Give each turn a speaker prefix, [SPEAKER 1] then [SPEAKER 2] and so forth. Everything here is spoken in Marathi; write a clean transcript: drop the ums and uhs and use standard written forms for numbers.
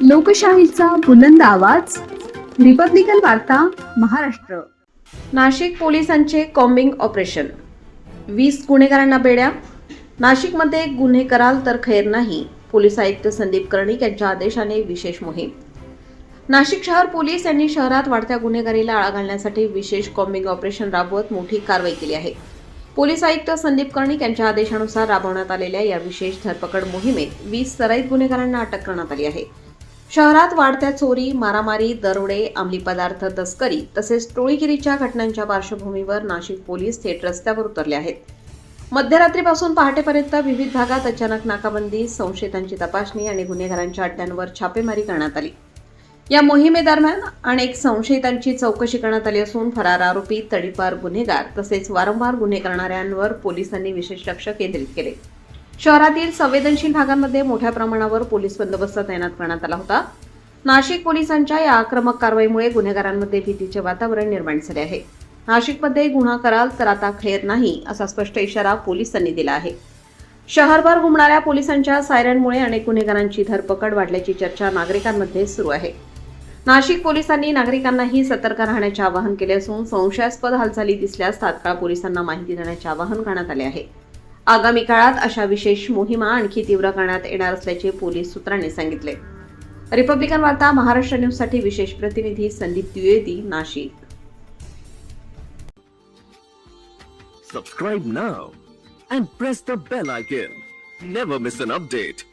[SPEAKER 1] लोकशाहीचा बुलंद आवाज, रिपब्लिकन वार्ता महाराष्ट्र.
[SPEAKER 2] नाशिक पोलिसांचे कॉम्बिंग ऑपरेशन, 20 गुन्हेगारांना बेड्या. नाशिकमध्ये गुन्हे कराल तर खैर नाही, पोलीस आयुक्त संदीप कर्णिक यांच्या आदेशाने विशेष मोहीम. नाशिक शहर पोलीस यांनी शहरात वाढत्या गुन्हेगारीला आळा घालण्यासाठी विशेष कॉम्बिंग ऑपरेशन राबवत मोठी कारवाई केली आहे. पोलीस आयुक्त संदीप कर्णिक यांच्या आदेशानुसार राबवण्यात आलेल्या या विशेष धरपकड मोहिमेत 20 सराईत गुन्हेगारांना अटक करण्यात आली आहे. शहरात वाढत्या चोरी, मारामारी, दरोडे, अंमली पदार्थ तस्करी तसेच टोळीगिरीच्या घटनांच्या पार्श्वभूमीवर नाशिक पोलीस थेट रस्त्यावर उतरले आहेत. मध्यरात्रीपासून पहाटेपर्यंत विविध भागात अचानक नाकाबंदी, संशयितांची तपासणी आणि गुन्हेगारांच्या अड्ड्यांवर छापेमारी करण्यात आली. या मोहिमेदरम्यान अनेक संशयितांची चौकशी करण्यात आली असून फरार आरोपी, तडीपार गुन्हेगार तसेच वारंवार गुन्हे करणाऱ्यांवर पोलिसांनी विशेष लक्ष केंद्रित केले. शहरातील संवेदनशील भागांमध्ये मोठ्या प्रमाणावर पोलीस बंदोबस्त तैनात करण्यात आला होता. नाशिक पोलिसांच्या या आक्रमक कारवाईमुळे गुन्हेगारांमध्ये भीतीचे वातावरण निर्माण झाले आहे. नाशिकमध्ये गुन्हा कराल तर आता खैर नाही, असा स्पष्ट इशारा पोलिसांनी दिला आहे. शहरभर घुमणाऱ्या पोलिसांच्या सायरनमुळे अनेक गुन्हेगारांची धरपकड वाढल्याची चर्चा नागरिकांमध्ये सुरू आहे. नाशिक पोलिसांनी नागरिकांनाही सतर्क राहण्याचे आवाहन केले असून संशयास्पद हालचाली दिसल्यास तात्काळ पोलिसांना माहिती देण्याचे आवाहन करण्यात आले आहे. आगामी काळात अशा विशेष मोहिमा आणखी तीव्र करण्यात येणार असल्याचे पोलीस सूत्रांनी सांगितले. रिपब्लिकन वार्ता महाराष्ट्र न्यूजसाठी विशेष प्रतिनिधी Sandeep Dwivedi, Nashik.
[SPEAKER 3] Subscribe now and press the bell icon. Never miss an update.